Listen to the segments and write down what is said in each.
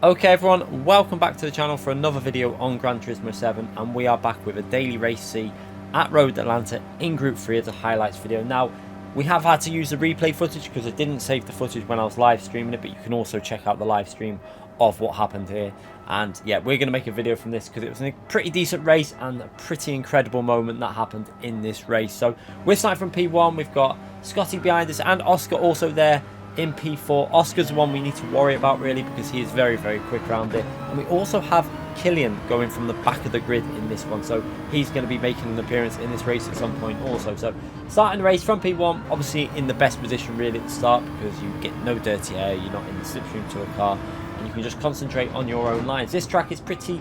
Okay everyone, welcome back to the channel for another video on Gran Turismo 7, and we are back with a daily race C at Road Atlanta in Group 3 as a highlights video. Now, we have had to use the replay footage because I didn't save the footage when I was live streaming it, but you can also check out the live stream of what happened here. And yeah, we're going to make a video from this because it was a pretty decent race and a pretty incredible moment that happened in this race. So we're starting from P1, we've got Scotty behind us and Oscar also there in P4. Oscar's the one we need to worry about really because he is very, very quick around it. And we also have Killian going from the back of the grid in this one, so he's going to be making an appearance in this race at some point also. So starting the race from P1, obviously in the best position really at the start because you get no dirty air, you're not in the slipstream to a car, and you can just concentrate on your own lines. This track is pretty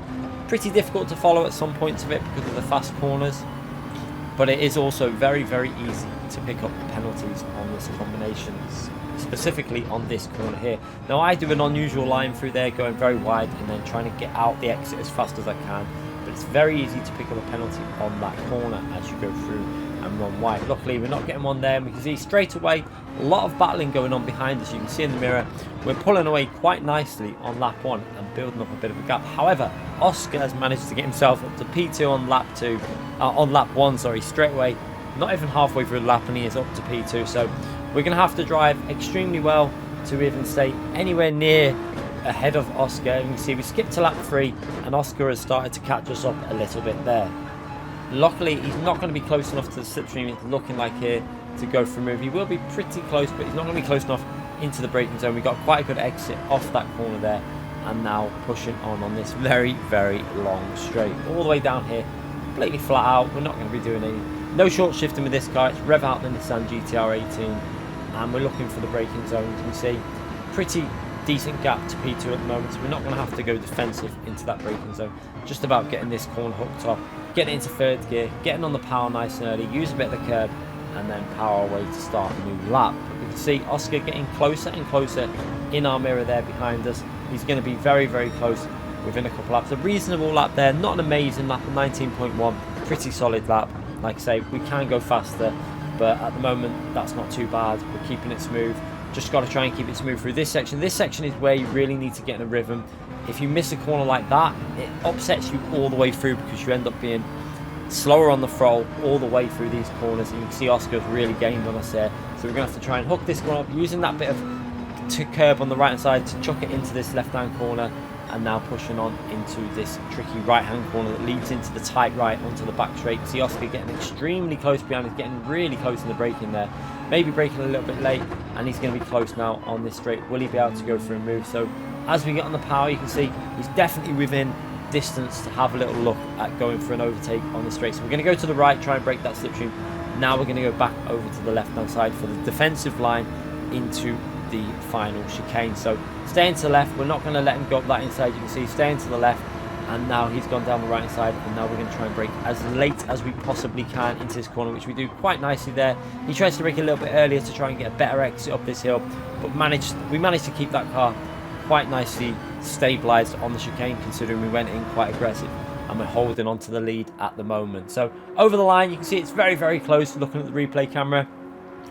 difficult to follow at some points of it because of the fast corners, but it is also very, very easy to pick up the penalties on this combinations, specifically on this corner here. Now I do an unusual line through there, going very wide and then trying to get out the exit as fast as I can, but it's very easy to pick up a penalty on that corner as you go through and run wide. Luckily we're not getting one there, and we can see straight away a lot of battling going on behind us. You can see in the mirror we're pulling away quite nicely on lap 1 and building up a bit of a gap. However, Oscar has managed to get himself up to P2 on lap 1, sorry, straight away, not even halfway through the lap, and he is up to P2. So we're going to have to drive extremely well to even stay anywhere near ahead of Oscar. And you can see we skipped to lap 3 and Oscar has started to catch us up a little bit there. Luckily he's not going to be close enough to the slipstream, it's looking like here, to go for a move. He will be pretty close, but he's not going to be close enough into the braking zone. We got quite a good exit off that corner there, and now pushing on this very, very long straight all the way down here, completely flat out. We're not going to be doing no short shifting with this car. It's rev out the Nissan GTR 18, and we're looking for the braking zone. You can see pretty decent gap to P2 at the moment, so we're not going to have to go defensive into that braking zone. Just about getting this corner hooked up, getting into third gear, getting on the power nice and early, use a bit of the curb, and then power away to start a new lap. But we can see Oscar getting closer and closer in our mirror there behind us. He's going to be very, very close within a couple laps. A reasonable lap there, not an amazing lap, a 19.1, pretty solid lap. Like I say, we can go faster, but at the moment that's not too bad. We're keeping it smooth. Just got to try and keep it smooth through this section. This section is where you really need to get in a rhythm. If you miss a corner like that, it upsets you all the way through because you end up being slower on the throttle all the way through these corners. And you can see Oscar's really gained on us there, so we're going to have to try and hook this one up using that bit of curb on the right hand side to chuck it into this left hand corner, and now pushing on into this tricky right hand corner that leads into the tight right onto the back straight. See Oscar getting extremely close behind, he's getting really close in the braking there, maybe braking a little bit late, and he's going to be close now on this straight. Will he be able to go for a move? So as we get on the power, you can see he's definitely within distance to have a little look at going for an overtake on the straight. So we're going to go to the right, try and break that slipstream. Now we're going to go back over to the left hand side for the defensive line into the final chicane. So staying to the left, we're not going to let him go up that inside. You can see staying to the left, and now he's gone down the right hand side, and now we're going to try and brake as late as we possibly can into this corner, which we do quite nicely there. He tries to brake a little bit earlier to try and get a better exit up this hill, but we managed to keep that car quite nicely stabilized on the chicane, considering we went in quite aggressive, and we're holding on to the lead at the moment. So over the line, you can see it's very, very close. Looking at the replay camera,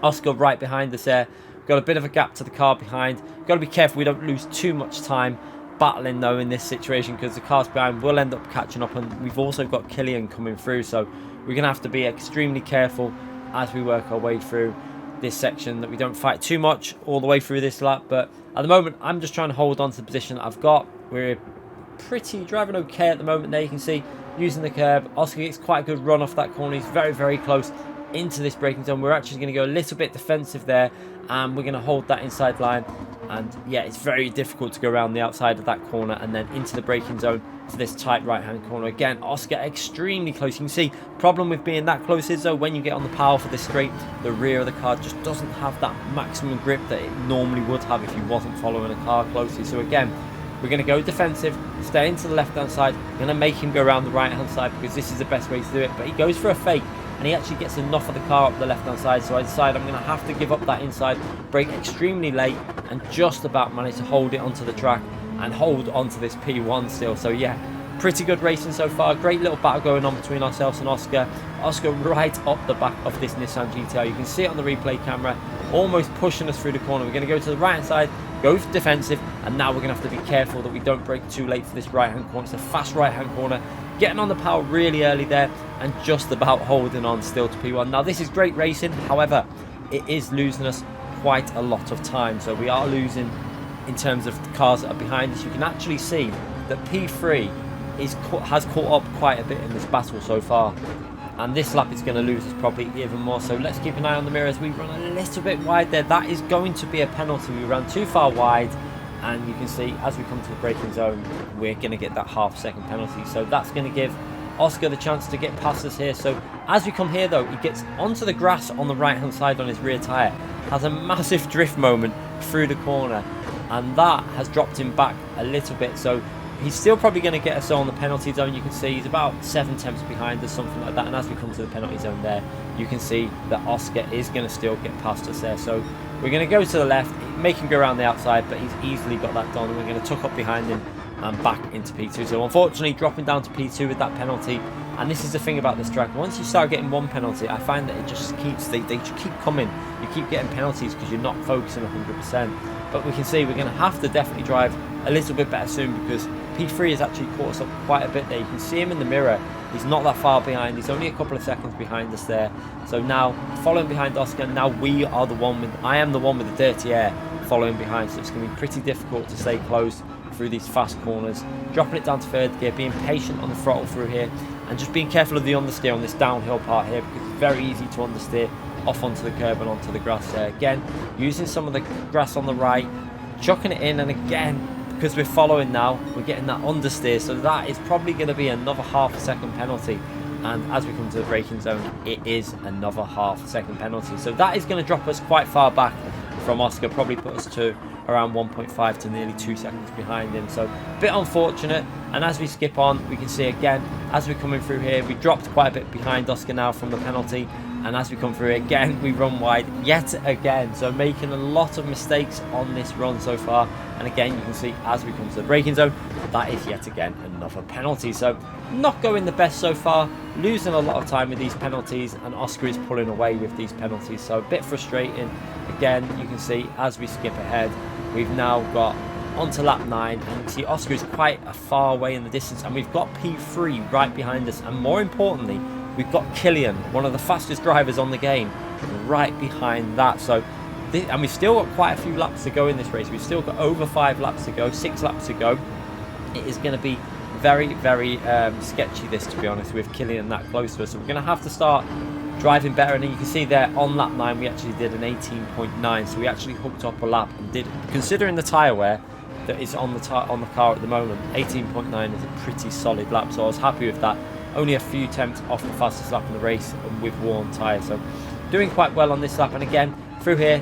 Oscar right behind us there. Got a bit of a gap to the car behind. Got to be careful we don't lose too much time battling though in this situation, because the cars behind will end up catching up, and we've also got Killian coming through, so we're gonna have to be extremely careful as we work our way through this section, that we don't fight too much all the way through this lap. But at the moment I'm just trying to hold on to the position that I've got. We're driving okay at the moment there. You can see using the curb, Oscar gets quite a good run off that corner. He's very, very close into this braking zone. We're actually going to go a little bit defensive there, and we're going to hold that inside line. And yeah, it's very difficult to go around the outside of that corner and then into the braking zone to this tight right hand corner. Again, Oscar extremely close. You can see problem with being that close is though, when you get on the power for this straight, the rear of the car just doesn't have that maximum grip that it normally would have if you wasn't following a car closely. So again, we're going to go defensive, stay into the left hand side. We're going to make him go around the right hand side because this is the best way to do it, but he goes for a fake, and he actually gets enough of the car up the left hand side, so I decide I'm going to have to give up that inside, brake extremely late, and just about manage to hold it onto the track and hold onto this P1 still. So yeah, pretty good racing so far. Great little battle going on between ourselves and Oscar. Oscar right up the back of this Nissan GTR. You can see it on the replay camera, almost pushing us through the corner. We're going to go to the right hand side, go defensive, and now we're going to have to be careful that we don't break too late for this right hand corner. It's a fast right hand corner, getting on the power really early there, and just about holding on still to P1. Now this is great racing, however, it is losing us quite a lot of time. So we are losing in terms of the cars that are behind us. You can actually see that P3 has caught up quite a bit in this battle so far, and this lap is going to lose us probably even more. So let's keep an eye on the mirror as we run a little bit wide there. That is going to be a penalty. We ran too far wide, and you can see as we come to the braking zone, we're going to get that half-second penalty. So that's going to give Oscar the chance to get past us here. So as we come here though, he gets onto the grass on the right hand side on his rear tyre, has a massive drift moment through the corner, and that has dropped him back a little bit. So he's still probably going to get us on the penalty zone. You can see he's about 7 tenths behind us, something like that. And as we come to the penalty zone there, you can see that Oscar is going to still get past us there. So we're going to go to the left, make him go around the outside, but he's easily got that done. And we're going to tuck up behind him and back into P2. So unfortunately, dropping down to P2 with that penalty. And this is the thing about this track. Once you start getting one penalty, I find that it just keeps, they just keep coming. You keep getting penalties because you're not focusing 100%. But we can see we're going to have to definitely drive a little bit better soon, because P3 has actually caught us up quite a bit there. You can see him in the mirror. He's not that far behind. He's only a couple of seconds behind us there. So now following behind Oscar, now we are the one with, I am the one with the dirty air following behind. So it's going to be pretty difficult to stay close through these fast corners. Dropping it down to third gear, being patient on the throttle through here, and just being careful of the understeer on this downhill part here, because it's very easy to understeer off onto the curb and onto the grass there. Again, using some of the grass on the right, chucking it in, and again, because we're following now, we're getting that understeer, so that is probably going to be another half-a-second penalty. And as we come to the braking zone, it is another half-second penalty. So that is going to drop us quite far back from Oscar, probably put us to around 1.5 to nearly 2 seconds behind him. So a bit unfortunate. And as we skip on, we can see again, as we're coming through here, we dropped quite a bit behind Oscar now from the penalty. And as we come through again, we run wide yet again. So making a lot of mistakes on this run so far. And again, you can see as we come to the braking zone, that is yet again another penalty. So not going the best so far, losing a lot of time with these penalties, and Oscar is pulling away with these penalties. So a bit frustrating. Again, you can see as we skip ahead, we've now got onto lap 9, and you can see Oscar is quite a far away in the distance, and we've got P3 right behind us. And more importantly, we've got Killian, one of the fastest drivers on the game, right behind that. So, and we've still got quite a few laps to go in this race. We've still got over 5 laps to go, 6 laps to go. It is going to be very, very sketchy, this, to be honest, with Killian that close to us. So we're going to have to start driving better. And you can see there on lap 9, we actually did an 18.9. So we actually hooked up a lap and did, considering the tyre wear that is on the car at the moment, 18.9 is a pretty solid lap. So I was happy with that. Only a few tenths off the fastest lap in the race with worn tyres. So doing quite well on this lap. And again, through here,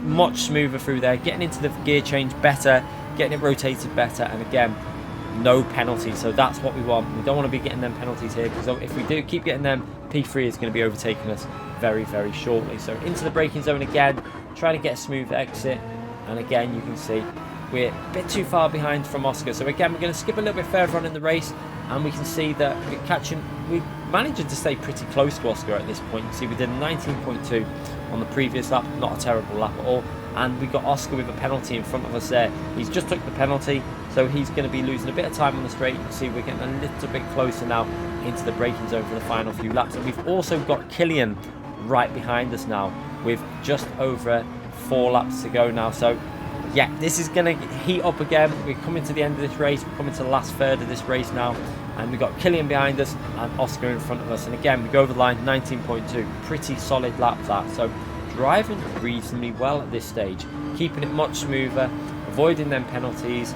much smoother through there. Getting into the gear change better, getting it rotated better. And again, no penalties. So that's what we want. We don't want to be getting them penalties here, because if we do keep getting them, P3 is going to be overtaking us very, very shortly. So into the braking zone again, trying to get a smooth exit. And again, you can see we're a bit too far behind from Oscar. So again, we're going to skip a little bit further on in the race, and we can see that we're managing to stay pretty close to Oscar at this point. You see we did a 19.2 on the previous lap, not a terrible lap at all. And we got Oscar with a penalty in front of us there. He's just took the penalty, so he's going to be losing a bit of time on the straight. You can see we're getting a little bit closer now into the braking zone for the final few laps. And we've also got Killian right behind us now with just over 4 laps to go now. So yeah, this is going to heat up again. We're coming to the end of this race. We're coming to the last third of this race now. And we've got Killian behind us and Oscar in front of us. And again, we go over the line, 19.2. Pretty solid lap that. So driving reasonably well at this stage. Keeping it much smoother, avoiding them penalties,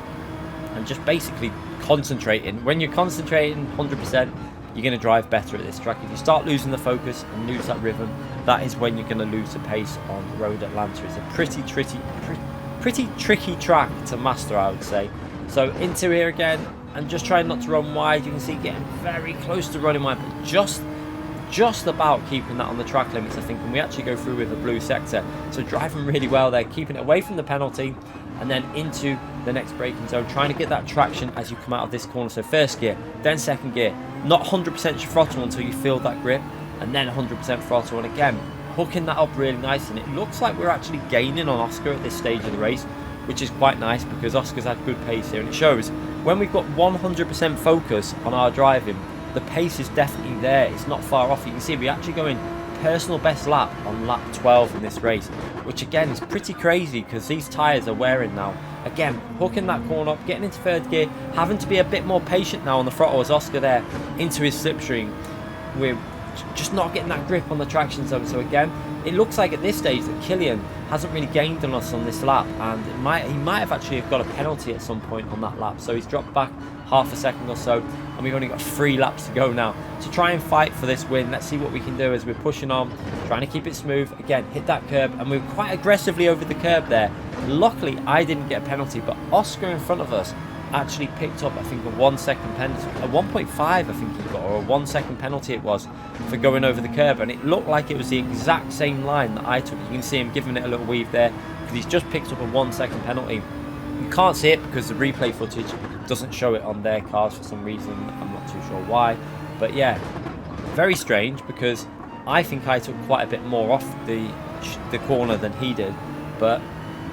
and just basically concentrating. When you're concentrating 100%, you're going to drive better at this track. If you start losing the focus and lose that rhythm, that is when you're going to lose the pace on Road Atlanta. It's a pretty tricky track to master, I would say. So into here again, and just trying not to run wide. You can see getting very close to running wide, but just about keeping that on the track limits, I think, and we actually go through with a blue sector. So driving really well there, keeping it away from the penalty, and then into the next braking zone, trying to get that traction as you come out of this corner. So first gear, then second gear, not 100% your throttle until you feel that grip, and then 100% throttle, and again hooking that up really nice. And it looks like we're actually gaining on Oscar at this stage of the race, which is quite nice because Oscar's had good pace here, and it shows when we've got 100% focus on our driving, the pace is definitely there. It's not far off. You can see we actually going personal best lap on lap 12 in this race, which again is pretty crazy because these tyres are wearing now. Again, hooking that corner up, getting into third gear, having to be a bit more patient now on the throttle as Oscar there into his slipstream. We're just not getting that grip on the traction zone. So again, it looks like at this stage that Kylian hasn't really gained on us on this lap, and he might have actually got a penalty at some point on that lap. So he's dropped back half a second or so, and we've only got 3 laps to go now to try and fight for this win. Let's see what we can do as we're pushing on, trying to keep it smooth. Again, hit that curb, and we're quite aggressively over the curb there. Luckily, I didn't get a penalty, but Oscar in front of us actually picked up, I think, a 1 second penalty, a 1.5 I think he got, or a 1 second penalty it was for going over the curb, and it looked like it was the exact same line that I took. You can see him giving it a little weave there because he's just picked up a 1 second penalty. You can't see it because the replay footage doesn't show it on their cars for some reason. I'm not too sure why, but yeah, very strange because I think I took quite a bit more off the corner than he did, but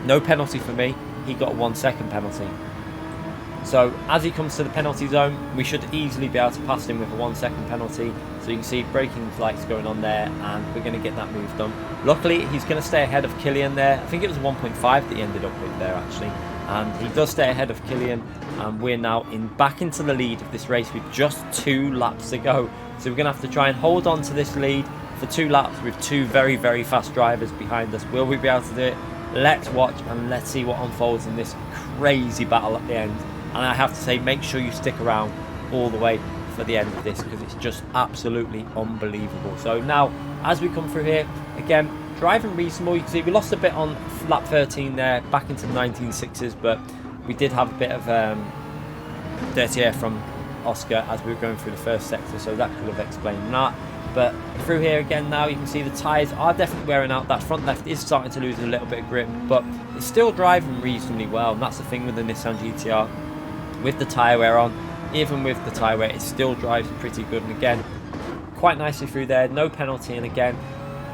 no penalty for me. He got a 1 second penalty. So as he comes to the penalty zone, we should easily be able to pass him with a 1 second penalty. So you can see braking lights going on there, and we're going to get that move done. Luckily, he's going to stay ahead of Kylian there. I think it was a 1.5 that he ended up with there actually. And he does stay ahead of Kylian, and we're now back into the lead of this race with just 2 laps to go. So we're going to have to try and hold on to this lead for 2 laps with 2 very, very fast drivers behind us. Will we be able to do it? Let's watch and let's see what unfolds in this crazy battle at the end. And I have to say, make sure you stick around all the way for the end of this because it's just absolutely unbelievable. So now, as we come through here, again, driving reasonable. You can see we lost a bit on lap 13 there, back into the 19.6s, but we did have a bit of dirty air from Oscar as we were going through the first sector, so that could have explained that. But through here again now, you can see the tyres are definitely wearing out. That front left is starting to lose a little bit of grip, but it's still driving reasonably well, and that's the thing with the Nissan GTR. With the tyre wear on, even with the tyre wear, it still drives pretty good. And again, quite nicely through there, no penalty. And again,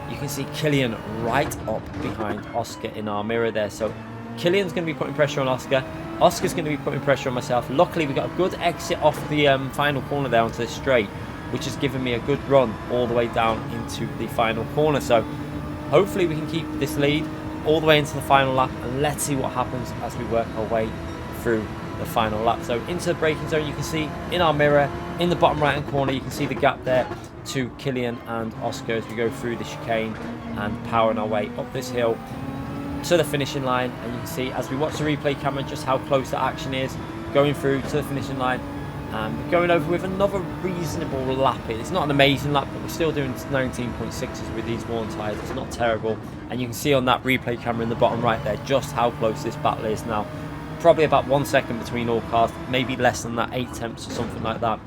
you can see Kylian right up behind Oscar in our mirror there. So Kylian's going to be putting pressure on Oscar. Oscar's going to be putting pressure on myself. Luckily, we got a good exit off the final corner there onto the straight, which has given me a good run all the way down into the final corner. So hopefully we can keep this lead all the way into the final lap, and let's see what happens as we work our way through the final lap. So into the braking zone, you can see in our mirror in the bottom right hand corner, you can see the gap there to Kylian and Oscar as we go through the chicane and powering our way up this hill to the finishing line. And you can see as we watch the replay camera just how close the action is going through to the finishing line, and going over with another reasonable lap. It's not an amazing lap, but we're still doing 19.6s with these worn tyres. It's not terrible, and you can see on that replay camera in the bottom right there just how close this battle is now. Probably about 1 second between all cars, maybe less than that, 8 tenths or something like that.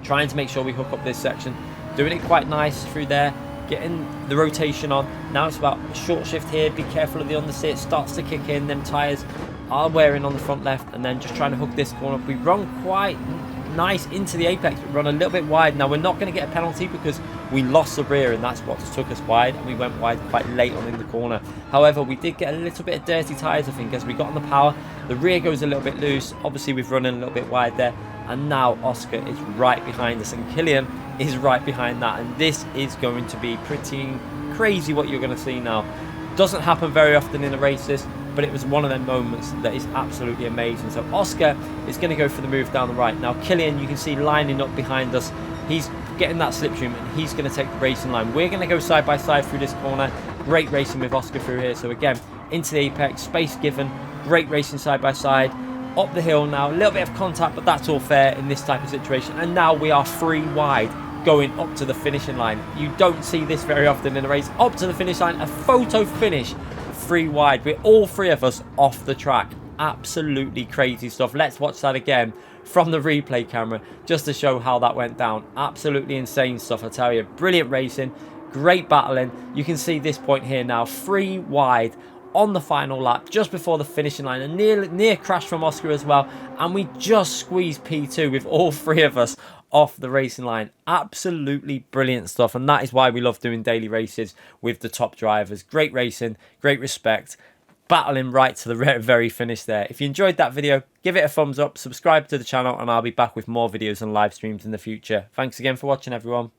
Trying to make sure we hook up this section, doing it quite nice through there, getting the rotation on. Now it's about a short shift here, be careful of the understeer, it starts to kick in, them tyres are wearing on the front left, and then just trying to hook this corner up. We run quite nice into the apex, but run a little bit wide. Now we're not going to get a penalty because we lost the rear, and that's what just took us wide, and we went wide quite late on in the corner. However, we did get a little bit of dirty tyres, I think, as we got on the power. The rear goes a little bit loose. Obviously we've run in a little bit wide there, and now Oscar is right behind us and Kylian is right behind that, and this is going to be pretty crazy what you're going to see now. Doesn't happen very often in the races, but it was one of them moments that is absolutely amazing. So Oscar is going to go for the move down the right. Now Kylian, you can see lining up behind us. He's getting that slipstream, and he's going to take the racing line. We're going to go side by side through this corner. Great racing with Oscar through here. So again, into the apex, space given. Great racing side by side. Up the hill now. A little bit of contact, but that's all fair in this type of situation. And now we are 3 wide going up to the finishing line. You don't see this very often in a race. Up to the finish line, a photo finish. 3 wide. We're all 3 of us off the track. Absolutely crazy stuff. Let's watch that again from the replay camera just to show how that went down. Absolutely insane stuff, I tell you. Brilliant racing, great battling. You can see this point here now, 3 wide on the final lap just before the finishing line. A near crash from Oscar as well, and we just squeezed P2 with all 3 of us off the racing line. Absolutely brilliant stuff, and that is why we love doing daily races with the top drivers. Great racing, great respect, battling right to the very finish there. If you enjoyed that video, give it a thumbs up, subscribe to the channel, and I'll be back with more videos and live streams in the future. Thanks again for watching, everyone.